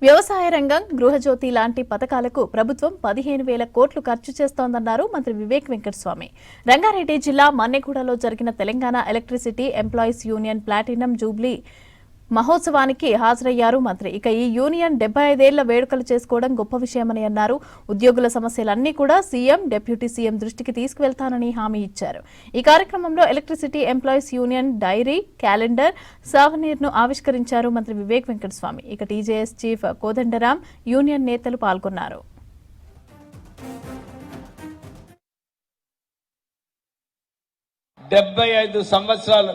వ్యవసాయ రంగం, గృహజ్యోతి లాంటి పథకాలకు ప్రభుత్వం 15,000 కోట్లు ఖర్చు చేస్తోందన్నారు మంత్రి వివేక్ వెంకటస్వామి. రంగారెడ్డి జిల్లా మన్నెగూడలో జరిగిన Telangana electricity employees union platinum jubilee మహోత్సవానికి హాజరయ్యారు మంత్రి. ఇక ఈ యూనియన్ 75 ఏళ్ల వేడుకలు చేసుకోవడం గొప్ప విషయమని అన్నారు. ఉద్యోగుల సమస్యలన్నీ కూడా సీఎం, డిప్యూటీ సీఎం దృష్టికి తీసుకువెళ్తానని హామీ ఇచ్చారు. ఈ కార్యక్రమంలో electricity employees union diary, calendar, సావనీర్ను ఆవిష్కరించారు మంత్రి వివేక్ వెంకటస్వామి. ఇక టీజేఎస్ చీఫ్ కోదండరాం, యూనియన్ నేతలు పాల్గొన్నారు. సంవత్సరాలు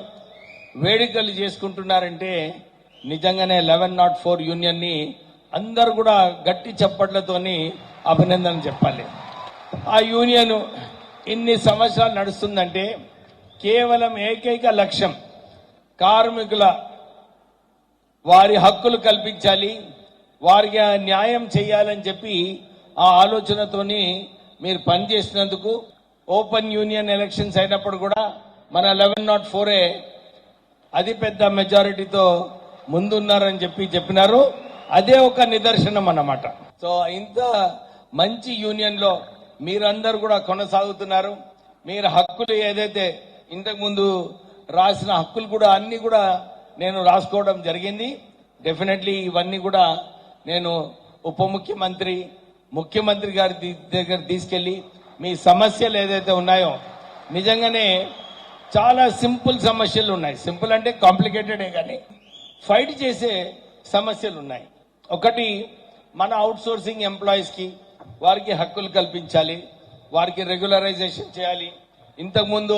వేడుకలు చేసుకుంటున్నారంటే నిజంగానే 1104 యూనియన్ ని అందరూ కూడా గట్టి చప్పట్లతోని అభినందన చెప్పాలి. ఆ యూనియన్ ఇన్ని సంవత్సరాలు నడుస్తుందంటే కేవలం ఏకైక లక్ష్యం కార్మికుల వారి హక్కులు కల్పించాలి, వారికి న్యాయం చేయాలని చెప్పి ఆ ఆలోచనతోని మీరు పనిచేసినందుకు ఓపెన్ యూనియన్ ఎలక్షన్స్ అయినప్పుడు కూడా మన 1104 అది పెద్ద మెజారిటీతో ముందున్నారని చెప్పినారు. అదే ఒక నిదర్శనం అన్నమాట. సో ఇంత మంచి యూనియన్ లో మీరందరూ కూడా కొనసాగుతున్నారు. మీరు హక్కులు ఏదైతే ఇంతకు ముందు రాసిన హక్కులు కూడా అన్ని కూడా నేను రాసుకోవడం జరిగింది. డెఫినెట్లీ ఇవన్నీ కూడా నేను ఉప ముఖ్యమంత్రి, ముఖ్యమంత్రి గారి దగ్గర తీసుకెళ్లి మీ సమస్యలు ఏదైతే ఉన్నాయో నిజంగానే చాలా సింపుల్ సమస్యలు ఉన్నాయి. సింపుల్ అంటే కాంప్లికేటెడే కానీ ఫైట్ చేసే సమస్యలు ఉన్నాయి. ఒకటి, మన అవుట్ సోర్సింగ్ ఎంప్లాయీస్ కి వారికి హక్కులు కల్పించాలి, వారికి రెగ్యులరైజేషన్ చేయాలి. ఇంతకుముందు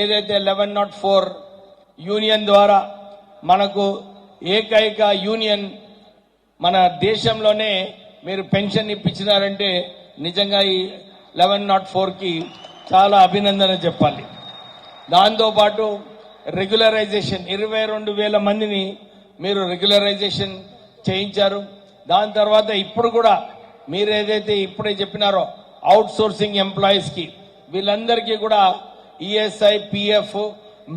ఏదైతే 1104 యూనియన్ ద్వారా మనకు ఏకైక యూనియన్ మన దేశంలోనే మీరు పెన్షన్ ఇప్పించినారంటే నిజంగా ఈ 1104 కి చాలా అభినందన చెప్పాలి. దాంతోపాటు రెగ్యులరైజేషన్ 22,000 మందిని మీరు రెగ్యులరైజేషన్ చేయించారు. దాని తర్వాత ఇప్పుడు కూడా మీరు ఏదైతే ఇప్పుడే చెప్పినారో అవుట్ సోర్సింగ్ ఎంప్లాయీస్ కి వీళ్ళందరికీ కూడా ఈఎస్ఐ, పిఎఫ్,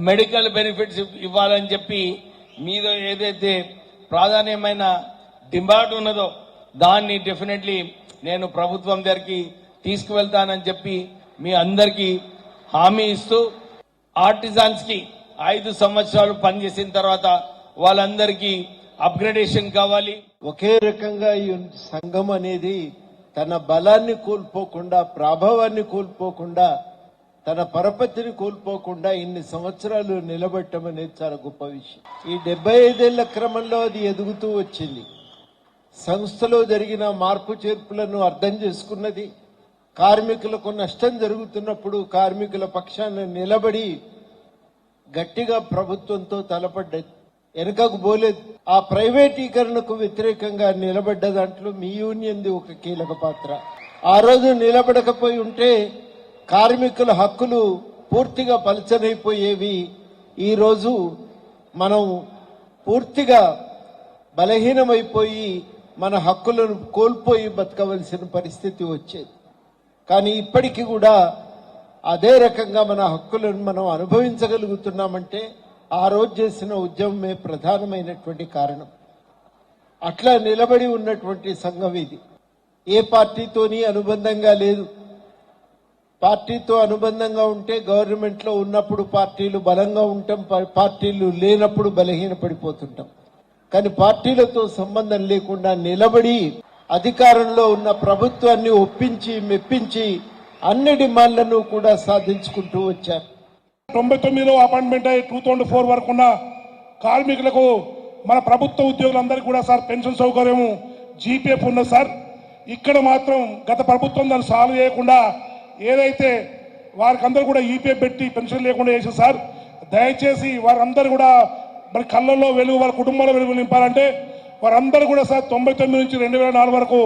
మెడికల్ బెనిఫిట్స్ ఇవ్వాలని చెప్పి మీరు ఏదైతే ప్రాధాన్యమైన డిమాండ్ ఉన్నదో దాన్ని డెఫినెట్లీ నేను ప్రభుత్వం దగ్గరికి తీసుకువెళ్తానని చెప్పి మీ అందరికీ హామీ ఇస్తూ, ఆర్టిజాన్స్ కి 5 సంవత్సరాలు పనిచేసిన తర్వాత వాళ్ళందరికీ అప్గ్రేడేషన్ కావాలి. ఒకే రకంగా ఈ సంఘం అనేది తన బలాన్ని కోల్పోకుండా, ప్రభావాన్ని కోల్పోకుండా, తన పరపతిని కోల్పోకుండా ఇన్ని సంవత్సరాలు నిలబెట్టడం అనేది చాలా గొప్ప విషయం. ఈ 75 ఏళ్ల క్రమంలో అది ఎదుగుతూ వచ్చింది. సంస్థలో జరిగిన మార్పు చేర్పులను అర్థం చేసుకున్నది. కార్మికులకు నష్టం జరుగుతున్నప్పుడు కార్మికుల పక్షాన నిలబడి గట్టిగా ప్రభుత్వంతో తలపడ్డది, వెనుకకు పోలేదు. ఆ ప్రైవేటీకరణకు వ్యతిరేకంగా నిలబడ్డ దాంట్లో మీ యూనియన్ది ఒక కీలక పాత్ర. ఆ రోజు నిలబడకపోయి ఉంటే కార్మికుల హక్కులు పూర్తిగా పలచనైపోయేవి. ఈరోజు మనం పూర్తిగా బలహీనమైపోయి మన హక్కులను కోల్పోయి బతకవలసిన పరిస్థితి వచ్చేది. కానీ ఇప్పటికీ కూడా అదే రకంగా మన హక్కులను మనం అనుభవించగలుగుతున్నామంటే ఆ రోజు చేసిన ఉద్యమమే ప్రధానమైనటువంటి కారణం. అట్లా నిలబడి ఉన్నటువంటి సంఘం ఇది. ఏ పార్టీతోని అనుబంధంగా లేదు. పార్టీతో అనుబంధంగా ఉంటే గవర్నమెంట్ లో ఉన్నప్పుడు పార్టీలు బలంగా ఉంటాం, పార్టీలు లేనప్పుడు బలహీనపడిపోతుంటాం. కానీ పార్టీలతో సంబంధం లేకుండా నిలబడి అధికారంలో ఉన్న ప్రభుత్వాన్ని ఒప్పించి మెప్పించి అన్ని డిమాండ్లను కూడా సాధించుకుంటూ వచ్చారు. 99లో అపాయింట్మెంట్ అయ్యి 2004 వరకు ఉన్న కార్మికులకు మన ప్రభుత్వ ఉద్యోగులందరికీ కూడా సార్ పెన్షన్ సౌకర్యం జీపీఎఫ్ ఉన్నది సార్. ఇక్కడ మాత్రం గత ప్రభుత్వం దాన్ని సాల్వ్ చేయకుండా ఏదైతే వారికి అందరూ కూడా ఈపీఎఫ్ పెట్టి పెన్షన్ లేకుండా చేసింది సార్. దయచేసి వారందరూ కూడా మరి కళ్ళల్లో వెలుగు, వాళ్ళ కుటుంబాల వెలుగు నింపాలంటే వారందరూ కూడా సార్ 99 నుంచి 2004 వరకు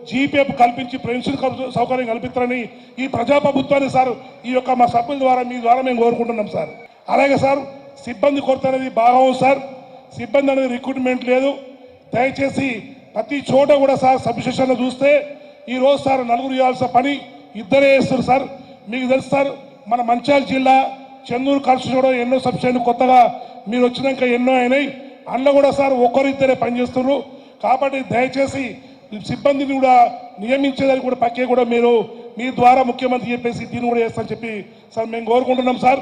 జీపీఎఫ్ కల్పించి పెన్షన్ సౌకర్యం కల్పిస్తారని ఈ ప్రజాప్రభుత్వాన్ని సార్ ఈ యొక్క మా సభ్యుల ద్వారా మీ ద్వారా మేము కోరుకుంటున్నాం సార్. అలాగే సార్ సిబ్బంది కొరత అనేది బాగా ఉంది సార్. సిబ్బంది అనేది రిక్రూట్మెంట్ లేదు. దయచేసి ప్రతి చోట కూడా సార్ సబ్స్టేషన్లో చూస్తే ఈ రోజు సార్ నలుగురు చేయాల్సిన పని ఇద్దరే చేస్తారు సార్. మీకు తెలుసు సార్, మన మంచిర్యాల జిల్లా చెన్నూరు కలిసి కూడా ఎన్నో సబ్స్టేషన్ కొత్తగా మీరు వచ్చినాక ఎన్నో అయినాయి. అందులో కూడా సార్ ఒకరిద్దరే పనిచేస్తున్నారు. కాబట్టి దయచేసి సిబ్బందిని కూడా నియమించేదానికి కూడా పక్కే కూడా మీరు మీ ద్వారా ముఖ్యమంత్రి చెప్పేసి దీన్ని కూడా చేస్తారని చెప్పి సార్ మేము కోరుకుంటున్నాం సార్.